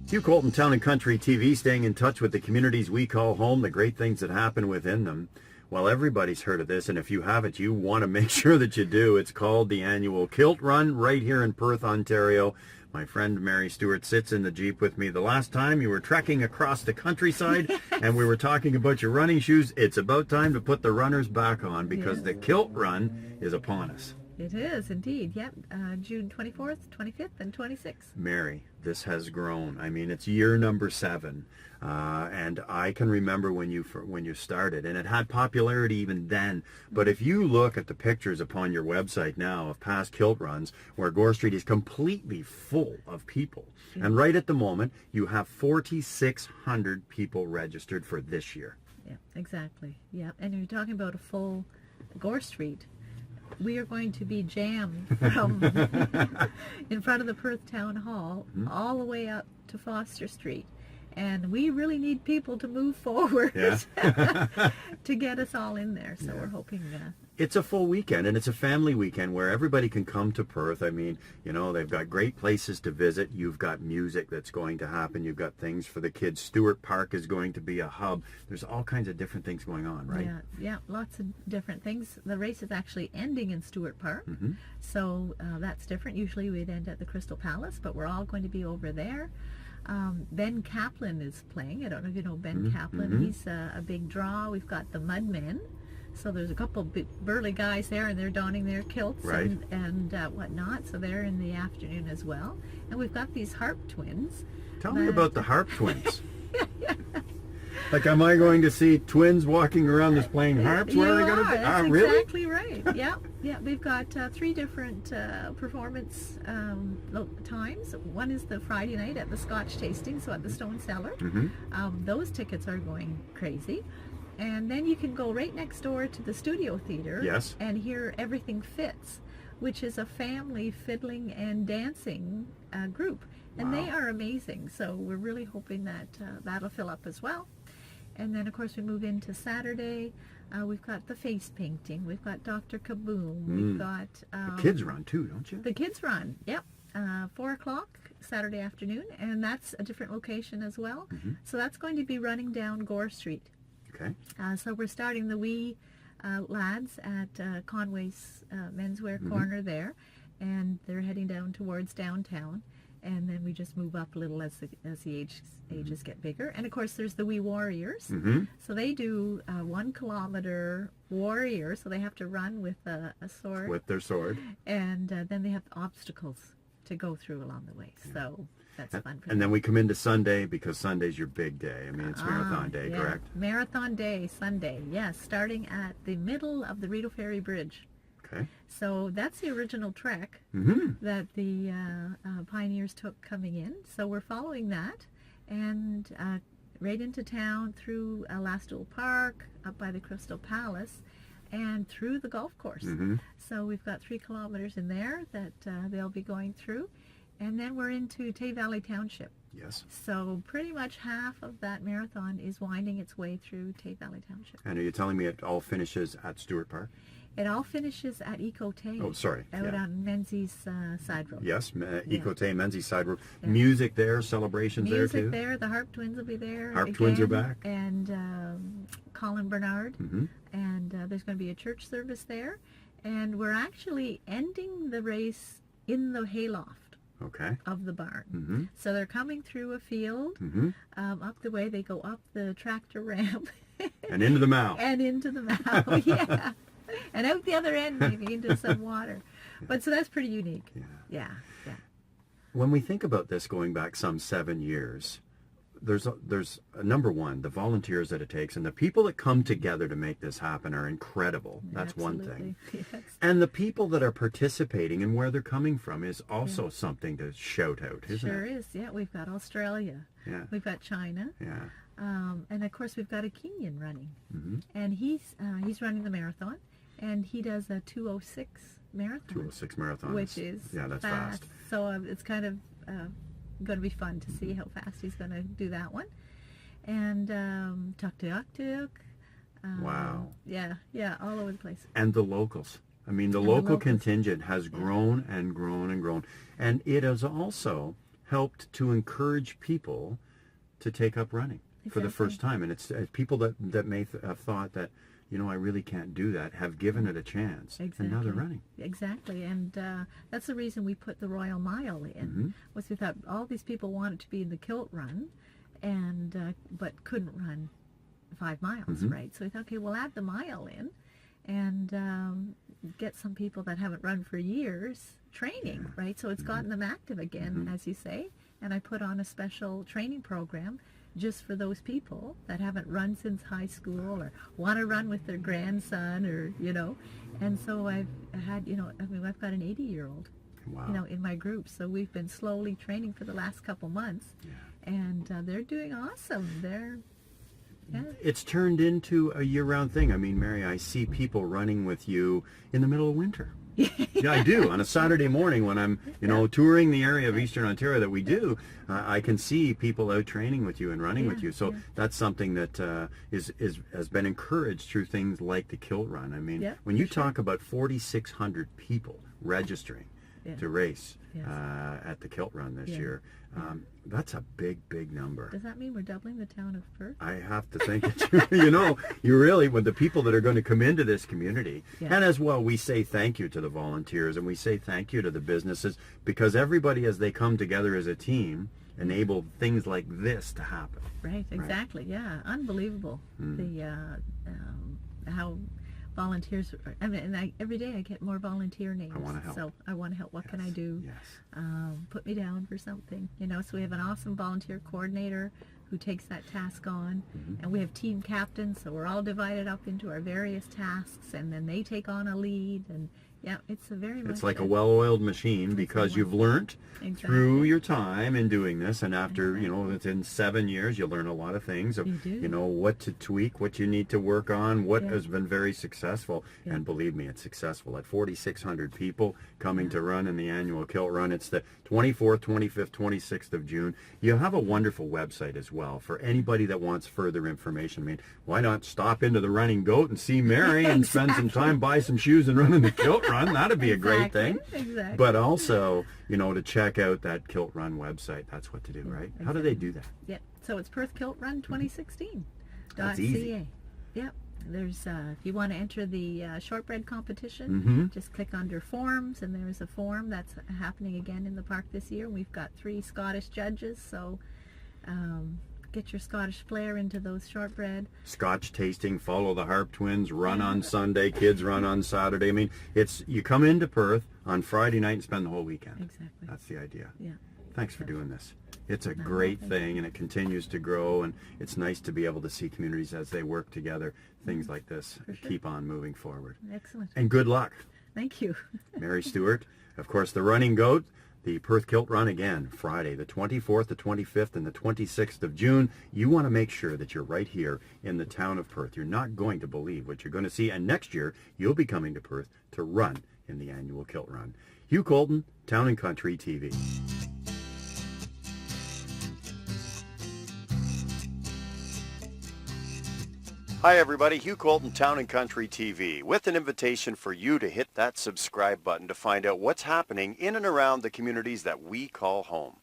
Hugh Colton, Town and Country TV, staying in touch with the communities we call home, the great things that happen within them. Well, everybody's heard of this, and if you haven't, you want to make sure that you do. It's called the annual Kilt Run right here in Perth, Ontario. My friend Mary Stewart sits in the Jeep with me. The last time you were trekking across the countryside and we were talking about your running shoes, it's about time to put the runners back on because the Kilt Run is upon us. It is indeed. Yep. June 24th, 25th, and 26th. Mary, this has grown. I mean, it's year number 7. And I can remember when you started, and it had popularity even then. But if you look at the pictures upon your website now of past Kilt runs, where Gore Street is completely full of people, and right at the moment you have 4,600 people registered for this year. Yeah, exactly. Yeah, and you're talking about a full Gore Street. We are going to be jammed from in front of the Perth Town Hall all the way up to Foster Street. And we really need people to move forward to get us all in there. So we're hoping it's a full weekend, and it's a family weekend where everybody can come to Perth. I mean, you know, they've got great places to visit. You've got music that's going to happen. You've got things for the kids. Stewart Park is going to be a hub. There's all kinds of different things going on, right? Yeah, lots of different things. The race is actually ending in Stewart Park, so that's different. Usually we'd end at the Crystal Palace, but we're all going to be over there. Ben Kaplan is playing. I don't know if you know Ben Kaplan. He's a big draw. We've got the Mudmen. So there's a couple big burly guys there, and they're donning their kilts and whatnot. So they're in the afternoon as well. And we've got these harp twins. Tell me about the harp twins. Like, am I going to see twins walking around this playing harps? Where are they going to be? That's really? Exactly right. Yeah. They've got 3 different performance times. One is the Friday night at the Scotch tasting, so at the Stone Cellar. Those tickets are going crazy. And then you can go right next door to the Studio Theater and hear Everything Fits, which is a family fiddling and dancing group. And they are amazing. So we're really hoping that that'll fill up as well. And then, of course, we move into Saturday. We've got the face painting. We've got Dr. Kaboom. We've got... the kids run, too, don't you? The kids run, yep. 4 o'clock Saturday afternoon. And that's a different location as well. So that's going to be running down Gore Street. Okay. So we're starting the wee lads at Conway's menswear corner there. And they're heading down towards downtown. And then we just move up a little as the ages get bigger. And of course there's the wee warriors. So they do 1 kilometer warrior, so they have to run with a sword. With their sword. And then they have obstacles to go through along the way. So that's fun for them. And then we come into Sunday, because Sunday's your big day. I mean, it's Marathon Day, correct? Marathon Day, Sunday, yes, starting at the middle of the Rideau Ferry Bridge. Okay. So that's the original trek that the pioneers took coming in. So we're following that, and right into town through Lastool Park, up by the Crystal Palace, and through the golf course. So we've got 3 kilometers in there that they'll be going through, and then we're into Tay Valley Township. Yes. So pretty much half of that marathon is winding its way through Tay Valley Township. And are you telling me it all finishes at Stewart Park? It all finishes at Eco-Tay. Oh, sorry. Out on Menzies Side Road. Yes, Eco-Tay, Menzies Side Road. Music there, celebrations there too? Music there. The Harp Twins will be there. Harp Twins are back. And Colin Bernard. And there's going to be a church service there. And we're actually ending the race in the hayloft of the barn. So they're coming through a field, up the way. They go up the tractor ramp. And into the mouth. And into the mouth, yeah. And out the other end, maybe into some water. But so that's pretty unique. Yeah. When we think about this going back some 7 years, there's number one, the volunteers that it takes, and the people that come together to make this happen are incredible. That's one thing. Yes. And the people that are participating and where they're coming from is also something to shout out, isn't it? Sure is. Yeah, we've got Australia. Yeah. We've got China. Yeah. And of course we've got a Kenyan running. And he's running the marathon. And he does a 2:06 marathon. 2:06 marathon. Which is that's fast. So it's kind of going to be fun to see how fast he's going to do that one. And Tuk Tuk Tuk. Wow. Yeah, all over the place. And the locals. I mean, the local contingent has grown and grown and grown. And it has also helped to encourage people to take up running for the first time. And it's people that may have thought that, I really can't do that, have given it a chance. Exactly. And now they're running. Exactly. And that's the reason we put the Royal Mile in, was we thought all these people wanted to be in the Kilt Run, and but couldn't run 5 miles, right? So we thought, okay, we'll add the mile in and get some people that haven't run for years training, right? So it's gotten them active again, as you say. And I put on a special training program just for those people that haven't run since high school or want to run with their grandson, or and so I've had I've got an 80-year-old in my group, so we've been slowly training for the last couple months, and they're doing awesome. It's turned into a year-round thing. I mean, Mary, I see people running with you in the middle of winter. Yeah, I do. On a Saturday morning when I'm, touring the area of Eastern Ontario that we do, I can see people out training with you and running with you. So that's something that has been encouraged through things like the Kilt Run. I mean, when you talk about 4,600 people registering to race at the Kilt Run this year, that's a big number. Does that mean we're doubling the town of Perth? I have to think you really, with the people that are going to come into this community, and as well, we say thank you to the volunteers and we say thank you to the businesses, because everybody, as they come together as a team, enable things like this to happen. Right, exactly. Yeah, unbelievable. How volunteers, every day I get more volunteer names. I want to help. So I want to help. What can I do? Yes. Put me down for something. So we have an awesome volunteer coordinator who takes that task on, and we have team captains, so we're all divided up into our various tasks, and then they take on a lead, and it's it's like a well-oiled machine, because you've learned through your time in doing this, and after within 7 years you learn a lot of things of what to tweak, what you need to work on, what has been very successful, and believe me, it's successful. At 4,600 people coming to run in the annual Kilt Run, it's the 24th, 25th, 26th of June. You have a wonderful website as well for anybody that wants further information. I mean, why not stop into the Running Goat and see Mary and spend some time, buy some shoes, and run in the Kilt Run? That'd be a great thing. Exactly. But also, to check out that Kilt Run website. That's what to do, right? How do they do that? Yep. So it's Perth Kilt Run 2016. That's easy. Yep. There's if you want to enter the shortbread competition, just click under forms, and there's a form that's happening again in the park this year. We've got 3 Scottish judges, so get your Scottish flair into those shortbread. Scotch tasting, follow the Harp Twins, run on Sunday, kids run on Saturday. I mean, you come into Perth on Friday night and spend the whole weekend. Exactly. That's the idea. Yeah. Thanks for doing this. It's a great thing, and it continues to grow, and it's nice to be able to see communities as they work together, things like this, keep on moving forward. Excellent. And good luck. Thank you. Mary Stewart, of course, the Running Goat, the Perth Kilt Run again, Friday, the 24th, the 25th, and the 26th of June. You want to make sure that you're right here in the town of Perth. You're not going to believe what you're going to see, and next year, you'll be coming to Perth to run in the annual Kilt Run. Hugh Colton, Town and Country TV. Hi everybody, Hugh Colton, Town and Country TV, with an invitation for you to hit that subscribe button to find out what's happening in and around the communities that we call home.